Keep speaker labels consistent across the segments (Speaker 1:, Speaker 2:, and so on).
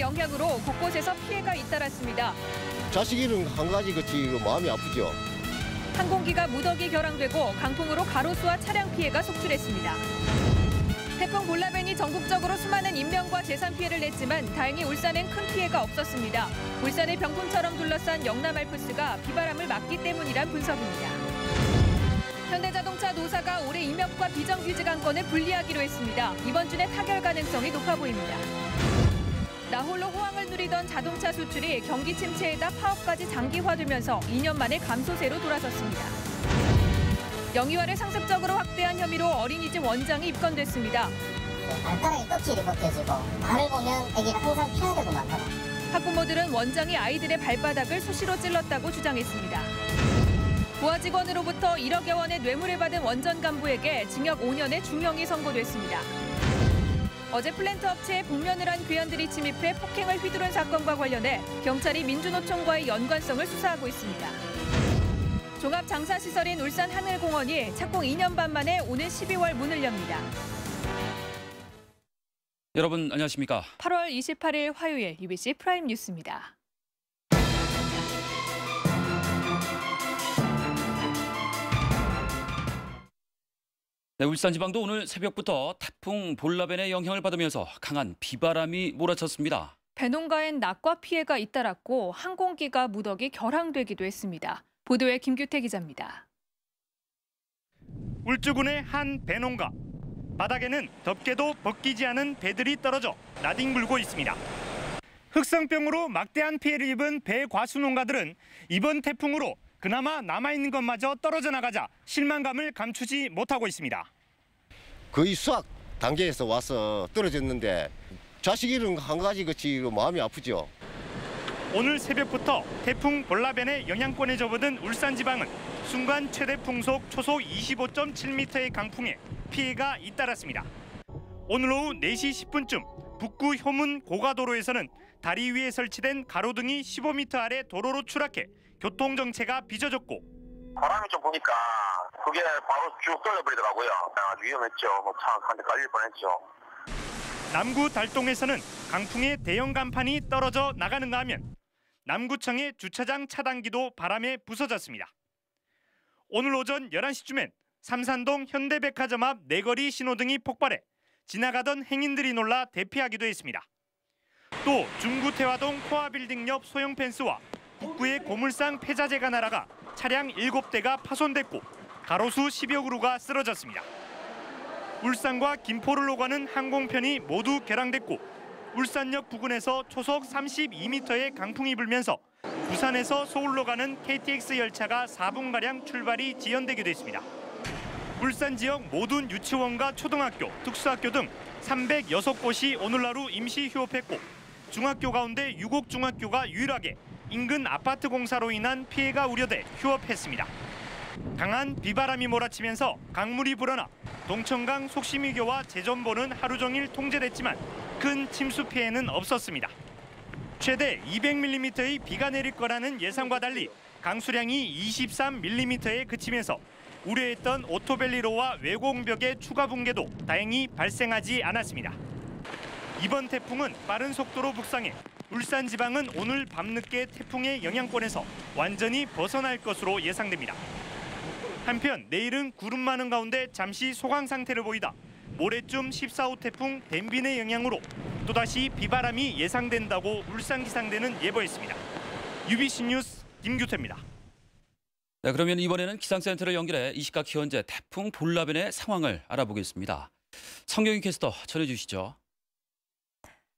Speaker 1: 영향으로 곳곳에서 피해가 잇따랐습니다.
Speaker 2: 자식 잃은 한 가지 그치 마음이 아프죠.
Speaker 1: 항공기가 무더기 결항되고 강풍으로 가로수와 차량 피해가 속출했습니다. 태풍 볼라벤이 전국적으로 수많은 인명과 재산 피해를 냈지만 다행히 울산엔 큰 피해가 없었습니다. 울산을 병풍처럼 둘러싼 영남 알프스가 비바람을 막기 때문이란 분석입니다. 현대자동차 노사가 올해 임역과 비정규직 안건을 분리하기로 했습니다. 이번 주내 타결 가능성이 높아 보입니다. 나홀로 호황을 누리던 자동차 수출이 경기 침체에다 파업까지 장기화되면서 2년 만에 감소세로 돌아섰습니다. 영유아를 상습적으로 확대한 혐의로 어린이집 원장이 입건됐습니다.
Speaker 3: 발가락이 껍질이 벗겨지고 발을 보면 애기가 항상 피해야 되고 많더라.
Speaker 1: 학부모들은 원장이 아이들의 발바닥을 수시로 찔렀다고 주장했습니다. 부하 직원으로부터 1억여 원의 뇌물을 받은 원전 간부에게 징역 5년의 중형이 선고됐습니다. 어제 플랜트 업체에 복면을 한 괴한들이 침입해 폭행을 휘두른 사건과 관련해 경찰이 민주노총과의 연관성을 수사하고 있습니다. 종합장사시설인 울산하늘공원이 착공 2년 반 만에 오는 12월 문을 엽니다.
Speaker 4: 여러분 안녕하십니까?
Speaker 1: 8월 28일 화요일 UBC 프라임 뉴스입니다.
Speaker 4: 네, 울산지방도 오늘 새벽부터 태풍 볼라벤의 영향을 받으면서 강한 비바람이 몰아쳤습니다.
Speaker 1: 배농가엔 낙과 피해가 잇따랐고 항공기가 무더기 결항되기도 했습니다. 보도에 김규태 기자입니다.
Speaker 5: 울주군의 한 배농가. 바닥에는 덮개도 벗기지 않은 배들이 떨어져 나뒹굴고 있습니다. 흑성병으로 막대한 피해를 입은 배 과수 농가들은 이번 태풍으로 그나마 남아있는 것마저 떨어져 나가자 실망감을 감추지 못하고 있습니다.
Speaker 2: 거의 수확 단계에서 와서 떨어졌는데 자식 잃은 한 가지 그치 마음이 아프죠.
Speaker 5: 오늘 새벽부터 태풍 볼라벤의 영향권에 접어든 울산지방은 순간 최대 풍속 초속 25.7m의 강풍에 피해가 잇따랐습니다. 오늘 오후 4시 10분쯤 북구 효문 고가도로에서는 다리 위에 설치된 가로등이 15m 아래 도로로 추락해 교통정체가 빚어졌고
Speaker 6: 바람이 좀 보니까 그게 바로 쭉 떨어버리더라고요. 아주 위험했죠. 차 한 대 깔릴 뻔했죠.
Speaker 5: 남구 달동에서는 강풍에 대형 간판이 떨어져 나가는가 하면 남구청의 주차장 차단기도 바람에 부서졌습니다. 오늘 오전 11시쯤엔 삼산동 현대백화점 앞 내거리 신호등이 폭발해 지나가던 행인들이 놀라 대피하기도 했습니다. 또 중구태화동 코아빌딩 옆 소형 펜스와 북구의 고물상 폐자재가 날아가 차량 7대가 파손됐고 가로수 10여 그루가 쓰러졌습니다. 울산과 김포를 오가는 항공편이 모두 결항됐고 울산역 부근에서 초속 32m의 강풍이 불면서 부산에서 서울로 가는 KTX 열차가 4분가량 출발이 지연되기도 했습니다. 울산 지역 모든 유치원과 초등학교, 특수학교 등 306곳이 오늘 하루 임시 휴업했고 중학교 가운데 유곡중학교가 유일하게 인근 아파트 공사로 인한 피해가 우려돼 휴업했습니다. 강한 비바람이 몰아치면서 강물이 불어나 동천강 속시미교와 제전보는 하루 종일 통제됐지만 큰 침수 피해는 없었습니다. 최대 200mm의 비가 내릴 거라는 예상과 달리 강수량이 23mm에 그치면서 우려했던 오토밸리로와 외공벽의 추가 붕괴도 다행히 발생하지 않았습니다. 이번 태풍은 빠른 속도로 북상해 울산 지방은 오늘 밤늦게 태풍의 영향권에서 완전히 벗어날 것으로 예상됩니다. 한편 내일은 구름 많은 가운데 잠시 소강 상태를 보이다 모레쯤 14호 태풍 댐빈의 영향으로 또다시 비바람이 예상된다고 울산기상대는 예보했습니다. UBC 뉴스 김규태입니다.
Speaker 4: 네, 그러면 이번에는 기상센터를 연결해 이 시각 현재 태풍 볼라벤의 상황을 알아보겠습니다. 성경희 캐스터 전해주시죠.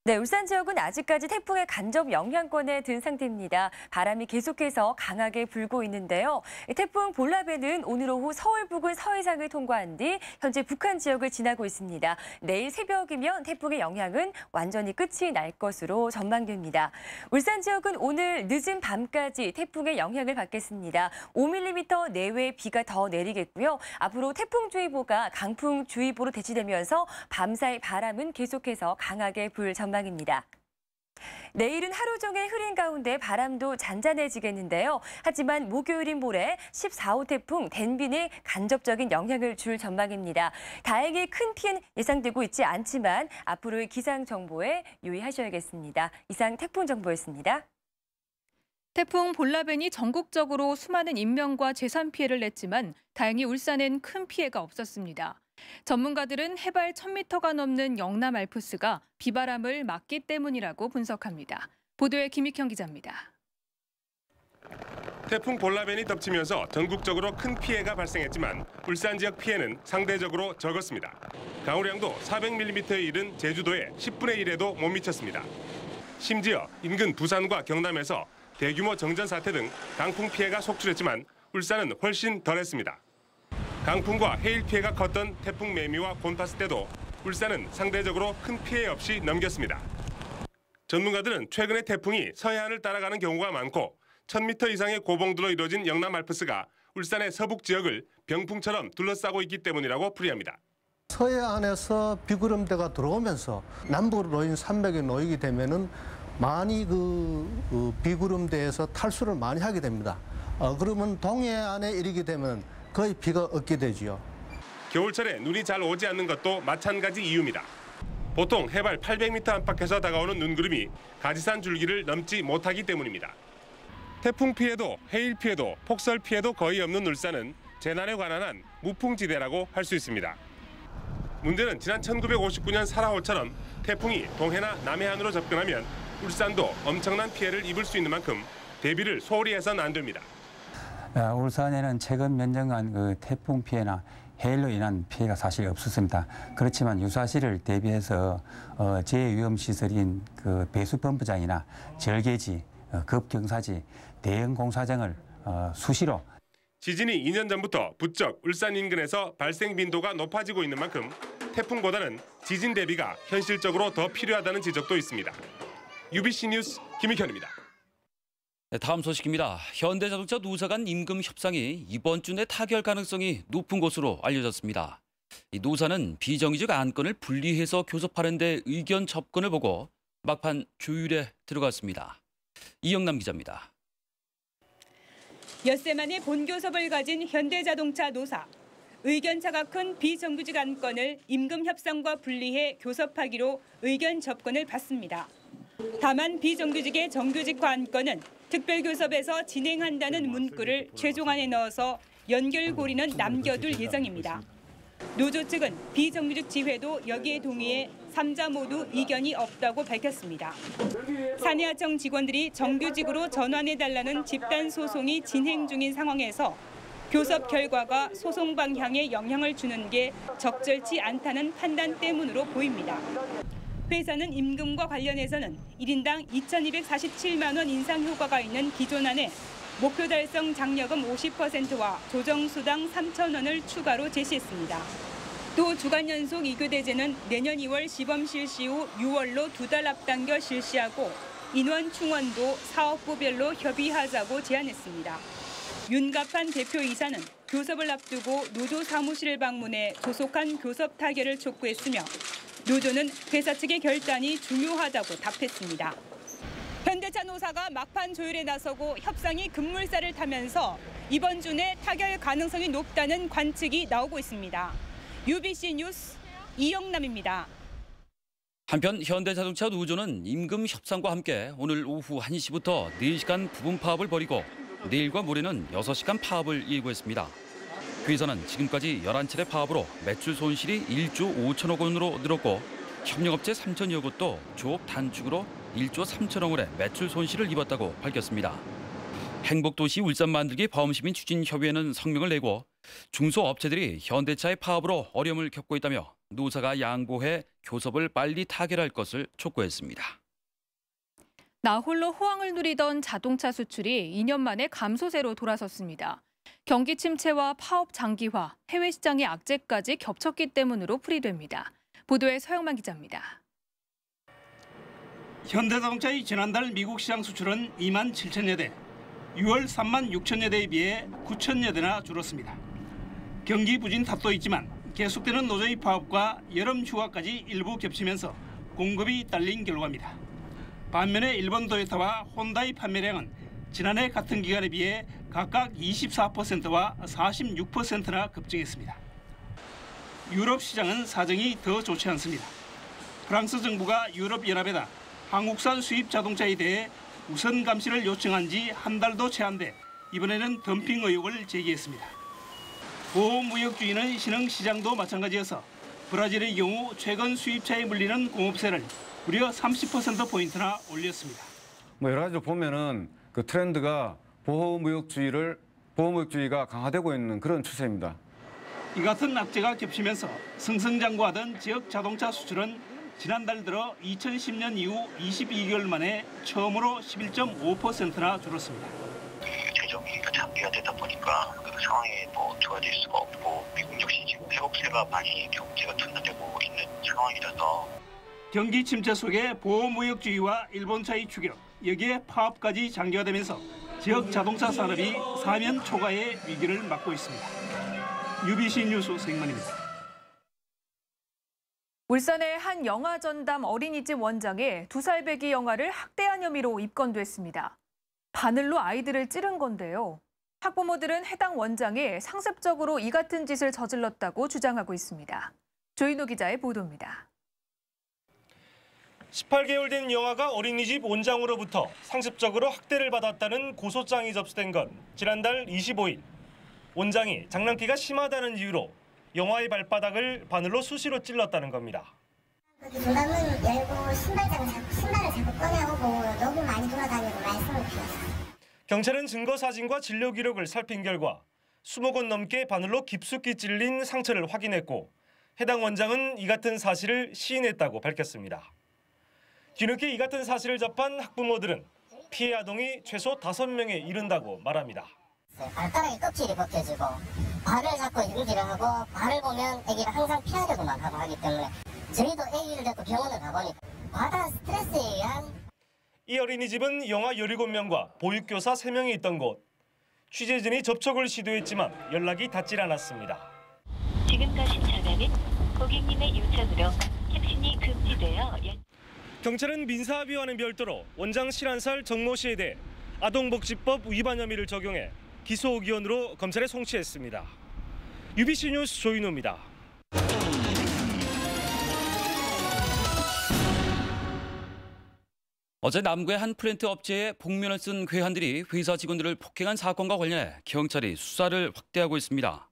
Speaker 7: 네, 울산 지역은 아직까지 태풍의 간접 영향권에 든 상태입니다. 바람이 계속해서 강하게 불고 있는데요. 태풍 볼라벤은 오늘 오후 서울 부근 서해상을 통과한 뒤 현재 북한 지역을 지나고 있습니다. 내일 새벽이면 태풍의 영향은 완전히 끝이 날 것으로 전망됩니다. 울산 지역은 오늘 늦은 밤까지 태풍의 영향을 받겠습니다. 5mm 내외 비가 더 내리겠고요. 앞으로 태풍주의보가 강풍주의보로 대치되면서 밤사이 바람은 계속해서 강하게 불 전망입니다. 내일은 하루 종일 흐린 가운데 바람도 잔잔해지겠는데요. 하지만 목요일인 모레 14호 태풍 덴빈이 간접적인 영향을 줄 전망입니다. 다행히 큰 피해는 예상되고 있지 않지만 앞으로의 기상 정보에 유의하셔야겠습니다. 이상 태풍 정보였습니다.
Speaker 1: 태풍 볼라벤이 전국적으로 수많은 인명과 재산 피해를 냈지만 다행히 울산엔 큰 피해가 없었습니다. 전문가들은 해발 1000m가 넘는 영남 알프스가 비바람을 막기 때문이라고 분석합니다. 보도에 김익형 기자입니다.
Speaker 8: 태풍 볼라벤이 덮치면서 전국적으로 큰 피해가 발생했지만 울산 지역 피해는 상대적으로 적었습니다. 강우량도 400mm에 이른 제주도의 10분의 1에도 못 미쳤습니다. 심지어 인근 부산과 경남에서 대규모 정전 사태 등 강풍 피해가 속출했지만 울산은 훨씬 덜했습니다. 강풍과 해일 피해가 컸던 태풍 매미와 곤파스 때도 울산은 상대적으로 큰 피해 없이 넘겼습니다. 전문가들은 최근에 태풍이 서해안을 따라가는 경우가 많고 1000m 이상의 고봉도로 이루어진 영남 알프스가 울산의 서북 지역을 병풍처럼 둘러싸고 있기 때문이라고 풀이합니다.
Speaker 9: 서해안에서 비구름대가 들어오면서 남부로 놓인 산맥에 놓이게 되면은 많이 비구름대에서 탈수를 많이 하게 됩니다. 그러면 동해안에 이르게 되면 거의 비가 없게 되지요.
Speaker 8: 겨울철에 눈이 잘 오지 않는 것도 마찬가지 이유입니다. 보통 해발 800m 안팎에서 다가오는 눈구름이 가지산 줄기를 넘지 못하기 때문입니다. 태풍 피해도 해일 피해도 폭설 피해도 거의 없는 울산은 재난에 관한 한 무풍지대라고 할 수 있습니다. 문제는 지난 1959년 사라호처럼 태풍이 동해나 남해안으로 접근하면 울산도 엄청난 피해를 입을 수 있는 만큼 대비를 소홀히 해서는 안 됩니다.
Speaker 10: 울산에는 최근 몇 년간 태풍 피해나 해일로 인한 피해가 사실 없었습니다. 그렇지만 유사시를 대비해서 재위험시설인 배수펌프장이나 절개지, 급경사지, 대형 공사장을 수시로
Speaker 8: 지진이 2년 전부터 부쩍 울산 인근에서 발생 빈도가 높아지고 있는 만큼 태풍보다는 지진 대비가 현실적으로 더 필요하다는 지적도 있습니다. UBC 뉴스 김익현입니다.
Speaker 4: 네, 다음 소식입니다. 현대자동차 노사 간 임금 협상이 이번 주 내 타결 가능성이 높은 것으로 알려졌습니다. 이 노사는 비정규직 안건을 분리해서 교섭하는 데 의견 접근을 보고 막판 조율에 들어갔습니다. 이영남 기자입니다.
Speaker 11: 엿새 만에 본교섭을 가진 현대자동차 노사. 의견차가 큰 비정규직 안건을 임금 협상과 분리해 교섭하기로 의견 접근을 받습니다. 다만 비정규직의 정규직화 안건은 특별교섭에서 진행한다는 문구를 최종안에 넣어서 연결고리는 남겨둘 예정입니다. 노조 측은 비정규직 지회도 여기에 동의해 3자 모두 이견이 없다고 밝혔습니다. 산해하청 직원들이 정규직으로 전환해달라는 집단 소송이 진행 중인 상황에서 교섭 결과가 소송 방향에 영향을 주는 게 적절치 않다는 판단 때문으로 보입니다. 회사는 임금과 관련해서는 1인당 2,247만 원 인상 효과가 있는 기존안에 목표 달성 장려금 50%와 조정수당 3천 원을 추가로 제시했습니다. 또 주간 연속 2교대제는 내년 2월 시범 실시 후 6월로 2달 앞당겨 실시하고 인원 충원도 사업부별로 협의하자고 제안했습니다. 윤갑한 대표이사는 교섭을 앞두고 노조 사무실을 방문해 조속한 교섭 타결을 촉구했으며 노조는 회사 측의 결단이 중요하다고 답했습니다. 현대차 노사가 막판 조율에 나서고 협상이 급물살을 타면서 이번 주 내 타결 가능성이 높다는 관측이 나오고 있습니다. UBC 뉴스 이영남입니다.
Speaker 4: 한편 현대자동차 노조는 임금 협상과 함께 오늘 오후 1시부터 4시간 부분 파업을 벌이고 내일과 모레는 6시간 파업을 예고했습니다. 회사는 지금까지 11차례 파업으로 매출 손실이 1조 5천억 원으로 늘었고 협력업체 3천여 곳도 조업 단축으로 1조 3천억 원의 매출 손실을 입었다고 밝혔습니다. 행복도시 울산 만들기 보험시민 추진협의회는 성명을 내고 중소업체들이 현대차의 파업으로 어려움을 겪고 있다며 노사가 양보해 교섭을 빨리 타결할 것을 촉구했습니다.
Speaker 1: 나홀로 호황을 누리던 자동차 수출이 2년 만에 감소세로 돌아섰습니다. 경기 침체와 파업 장기화, 해외 시장의 악재까지 겹쳤기 때문으로 풀이됩니다. 보도에 서영만 기자입니다.
Speaker 12: 현대자동차의 지난달 미국 시장 수출은 2만 7천여 대, 6월 3만 6천여 대에 비해 9천여 대나 줄었습니다. 경기 부진 탓도 있지만 계속되는 노조의 파업과 여름 휴가까지 일부 겹치면서 공급이 딸린 결과입니다. 반면에 일본 도요타와 혼다의 판매량은 지난해 같은 기간에 비해 각각 24%와 46%나 급증했습니다. 유럽 시장은 사정이 더 좋지 않습니다. 프랑스 정부가 유럽연합에다 한국산 수입 자동차에 대해 우선 감시를 요청한 지 한 달도 채 안 돼 이번에는 덤핑 의혹을 제기했습니다. 보호무역주의는 신흥시장도 마찬가지여서 브라질의 경우 최근 수입차에 물리는 공업세를 무려 30%포인트나 올렸습니다.
Speaker 13: 여러 가지로 보면은 그 트렌드가 보호무역주의가 강화되고 있는 그런 추세입니다.
Speaker 12: 이 같은 악재가 겹치면서 승승장구하던 지역 자동차 수출은 지난달 들어 2010년 이후 22개월 만에 처음으로 11.5%나 줄었습니다.
Speaker 6: 재정이 장기화 되다 보니까 그 상황이 좋아질 수가 없고 미국 역시 지금 회복세가 많이 경제가 둔화되고 있는 상황이라서
Speaker 12: 경기 침체 속에 보호무역주의와 일본차의 추격, 여기에 파업까지 장기화되면서 지역 자동차 산업이 사면 초과의 위기를 맞고 있습니다. UBC 뉴스 생만입니다.
Speaker 1: 울산의 한 영화 전담 어린이집 원장이 2살 배기 영아를 학대한 혐의로 입건됐습니다. 바늘로 아이들을 찌른 건데요. 학부모들은 해당 원장이 상습적으로 이 같은 짓을 저질렀다고 주장하고 있습니다. 조인호 기자의 보도입니다.
Speaker 5: 18개월 된 영아가 어린이집 원장으로부터 상습적으로 학대를 받았다는 고소장이 접수된 건 지난달 25일. 원장이 장난기가 심하다는 이유로 영아의 발바닥을 바늘로 수시로 찔렀다는 겁니다.
Speaker 3: 문을 열고 신발을 자꾸 꺼내오고 너무 많이 돌아다니고 말썽을 피웠어요.
Speaker 5: 경찰은 증거 사진과 진료 기록을 살핀 결과 20건 넘게 바늘로 깊숙이 찔린 상처를 확인했고 해당 원장은 이 같은 사실을 시인했다고 밝혔습니다. 뒤늦게 이 같은 사실을 접한 학부모들은 피해 아동이 최소 5명에 이른다고 말합니다.
Speaker 3: 발가락에 껍질이 벗겨지고 발을 잡고 인기를 하고 발을 보면 아기를 항상 피하려고만 하고 하기 때문에 저희도 아기를 데리고 병원을 가보니까 과다한 스트레스에 의한
Speaker 5: 이 어린이집은 영아 17명과 보육교사 3명이 있던 곳. 취재진이 접촉을 시도했지만 연락이 닿질 않았습니다.
Speaker 14: 지금 가신 전화는 고객님의 요청으로 caption이 금지되어
Speaker 5: 경찰은 민사합의와는 별도로 원장 51살 정모 씨에 대해 아동복지법 위반 혐의를 적용해 기소 의견으로 검찰에 송치했습니다. UBC 뉴스 조인호입니다.
Speaker 4: 어제 남구의 한 프린트 업체에 복면을 쓴 괴한들이 회사 직원들을 폭행한 사건과 관련해 경찰이 수사를 확대하고 있습니다.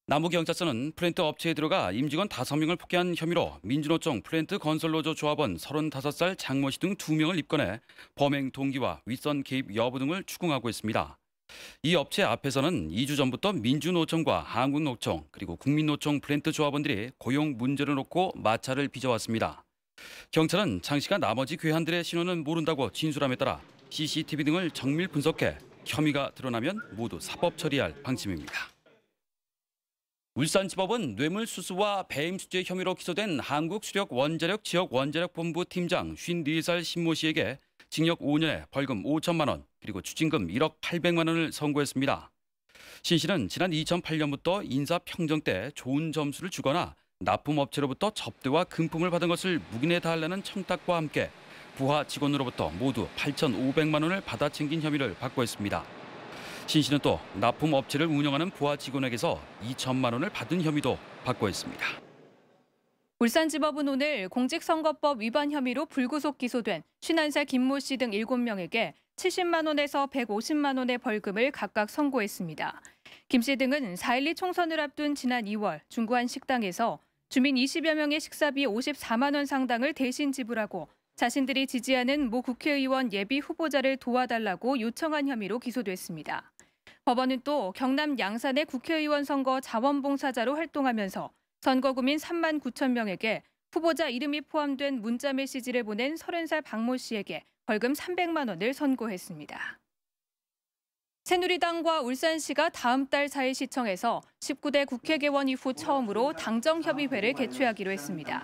Speaker 4: 남부경찰서는 프린트 업체에 들어가 임직원 5명을 폭행한 혐의로 민주노총 프린트 건설노조 조합원 35살 장모 씨 등 2명을 입건해 범행 동기와 윗선 개입 여부 등을 추궁하고 있습니다. 이 업체 앞에서는 2주 전부터 민주노총과 한국노총 그리고 국민노총 프린트 조합원들이 고용 문제를 놓고 마찰을 빚어왔습니다. 경찰은 장 씨가 나머지 괴한들의 신원은 모른다고 진술함에 따라 CCTV 등을 정밀 분석해 혐의가 드러나면 모두 사법 처리할 방침입니다. 울산지법은 뇌물수수와 배임수재 혐의로 기소된 한국수력원자력 지역원자력본부 팀장 54살 신모 씨에게 징역 5년에 벌금 5천만 원 그리고 추징금 1억 800만 원을 선고했습니다. 신 씨는 지난 2008년부터 인사평정 때 좋은 점수를 주거나 납품업체로부터 접대와 금품을 받은 것을 묵인해 달라는 청탁과 함께 부하 직원으로부터 모두 8,500만 원을 받아 챙긴 혐의를 받고 있습니다. 신 씨는 또 납품업체를 운영하는 부하 직원에게서 2천만 원을 받은 혐의도 받고 있습니다.
Speaker 1: 울산지법은 오늘 공직선거법 위반 혐의로 불구속 기소된 51살 김모 씨 등 7명에게 70만 원에서 150만 원의 벌금을 각각 선고했습니다. 김 씨 등은 4.12 총선을 앞둔 지난 2월 중구 한 식당에서 주민 20여 명의 식사비 54만 원 상당을 대신 지불하고 자신들이 지지하는 모 국회의원 예비 후보자를 도와달라고 요청한 혐의로 기소됐습니다. 법원은 또 경남 양산의 국회의원 선거 자원봉사자로 활동하면서 선거구민 3만 9천 명에게 후보자 이름이 포함된 문자 메시지를 보낸 30살 박모 씨에게 벌금 300만 원을 선고했습니다. 새누리당과 울산시가 다음 달 4일 시청에서 19대 국회 개원 이후 처음으로 당정협의회를 개최하기로 했습니다.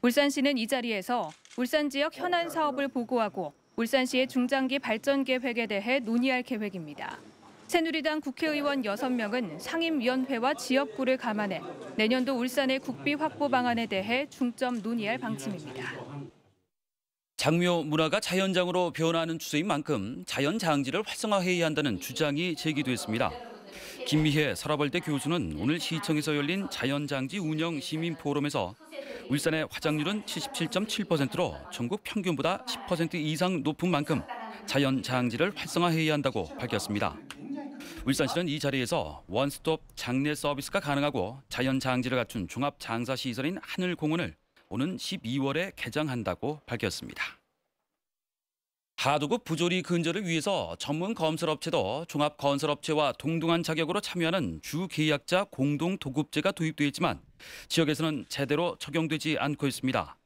Speaker 1: 울산시는 이 자리에서 울산 지역 현안 사업을 보고하고 울산시의 중장기 발전 계획에 대해 논의할 계획입니다. 새누리당 국회의원 6명은 상임위원회와 지역구를 감안해 내년도 울산의 국비 확보 방안에 대해 중점 논의할 방침입니다.
Speaker 4: 장묘 문화가 자연장으로 변화하는 추세인 만큼 자연장지를 활성화해야 한다는 주장이 제기됐습니다. 김미혜 서라벌대 교수는 오늘 시청에서 열린 자연장지 운영 시민 포럼에서 울산의 화장률은 77.7%로 전국 평균보다 10% 이상 높은 만큼 자연장지를 활성화해야 한다고 밝혔습니다. 울산시는 이 자리에서 원스톱 장례 서비스가 가능하고 자연장지를 갖춘 종합장사시설인 하늘공원을 오는 12월에 개장한다고 밝혔습니다. 하도급 부조리 근절을 위해서 전문 건설업체도 종합건설업체와 동등한 자격으로 참여하는 주계약자 공동도급제가 도입되어 있지만 지역에서는 제대로 적용되지 않고 있습니다.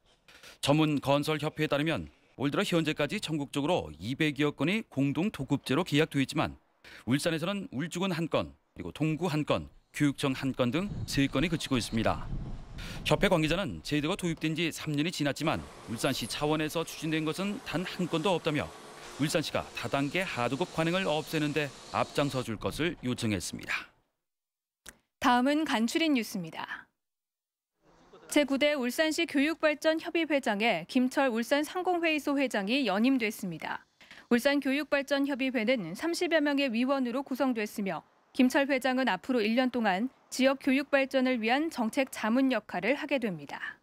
Speaker 4: 전문건설협회에 따르면 올 들어 현재까지 전국적으로 200여 건이 공동도급제로 계약되어 있지만 울산에서는 울주군 1건, 그리고 동구 1건, 교육청 1건 등 3건이 그치고 있습니다. 협회 관계자는 제도가 도입된 지 3년이 지났지만 울산시 차원에서 추진된 것은 단 한 건도 없다며 울산시가 다단계 하도급 관행을 없애는 데 앞장서 줄 것을 요청했습니다.
Speaker 1: 다음은 간추린 뉴스입니다. 제9대 울산시 교육발전협의회장에 김철 울산상공회의소 회장이 연임됐습니다. 울산교육발전협의회는 30여 명의 위원으로 구성됐으며 김철 회장은 앞으로 1년 동안 지역 교육 발전을 위한 정책 자문 역할을 하게 됩니다.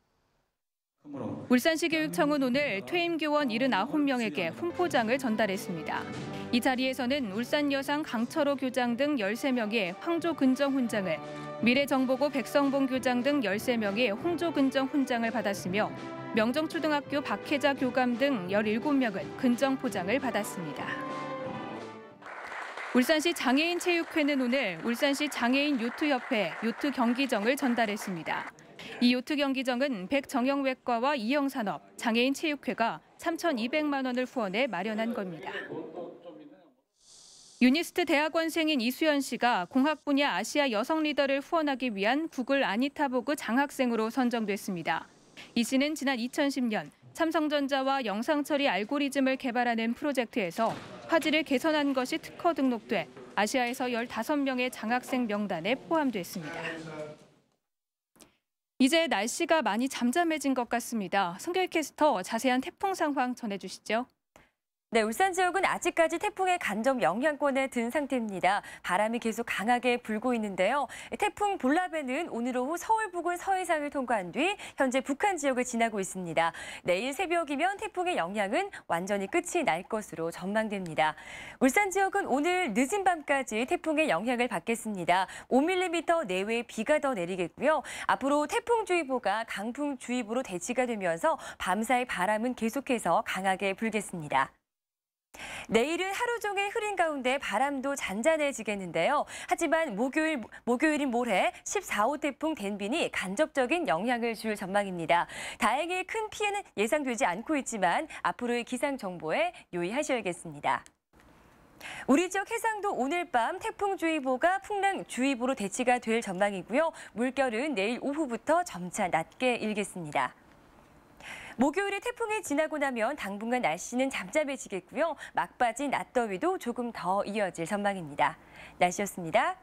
Speaker 1: 울산시 교육청은 오늘 퇴임 교원 79명에게 훈포장을 전달했습니다. 이 자리에서는 울산여상 강철호 교장 등 13명이 황조근정 훈장을, 미래정보고 백성봉 교장 등 13명이 홍조근정 훈장을 받았으며 명정초등학교 박혜자 교감 등 17명은 근정포장을 받았습니다. 울산시 장애인체육회는 오늘 울산시 장애인 요트협회 요트 경기정을 전달했습니다. 이 요트 경기정은 백정형외과와 이영산업, 장애인체육회가 3,200만 원을 후원해 마련한 겁니다. 유니스트 대학원생인 이수연 씨가 공학 분야 아시아 여성 리더를 후원하기 위한 구글 아니타보그 장학생으로 선정됐습니다. 이 씨는 지난 2010년 삼성전자와 영상처리 알고리즘을 개발하는 프로젝트에서 화질을 개선한 것이 특허 등록돼 아시아에서 15명의 장학생 명단에 포함됐습니다. 이제 날씨가 많이 잠잠해진 것 같습니다. 성결 캐스터 자세한 태풍 상황 전해주시죠.
Speaker 7: 네, 울산 지역은 아직까지 태풍의 간접 영향권에 든 상태입니다. 바람이 계속 강하게 불고 있는데요. 태풍 볼라베는 오늘 오후 서울 부근 서해상을 통과한 뒤 현재 북한 지역을 지나고 있습니다. 내일 새벽이면 태풍의 영향은 완전히 끝이 날 것으로 전망됩니다. 울산 지역은 오늘 늦은 밤까지 태풍의 영향을 받겠습니다. 5mm 내외의 비가 더 내리겠고요. 앞으로 태풍주의보가 강풍주의보로 대치가 되면서 밤사이 바람은 계속해서 강하게 불겠습니다. 내일은 하루 종일 흐린 가운데 바람도 잔잔해지겠는데요. 하지만 목요일인 모레 14호 태풍 댄빈이 간접적인 영향을 줄 전망입니다. 다행히 큰 피해는 예상되지 않고 있지만 앞으로의 기상 정보에 유의하셔야겠습니다. 우리 지역 해상도 오늘 밤 태풍주의보가 풍랑주의보로 대치가 될 전망이고요. 물결은 내일 오후부터 점차 낮게 일겠습니다. 목요일에 태풍이 지나고 나면 당분간 날씨는 잠잠해지겠고요. 막바지 낮더위도 조금 더 이어질 전망입니다. 날씨였습니다.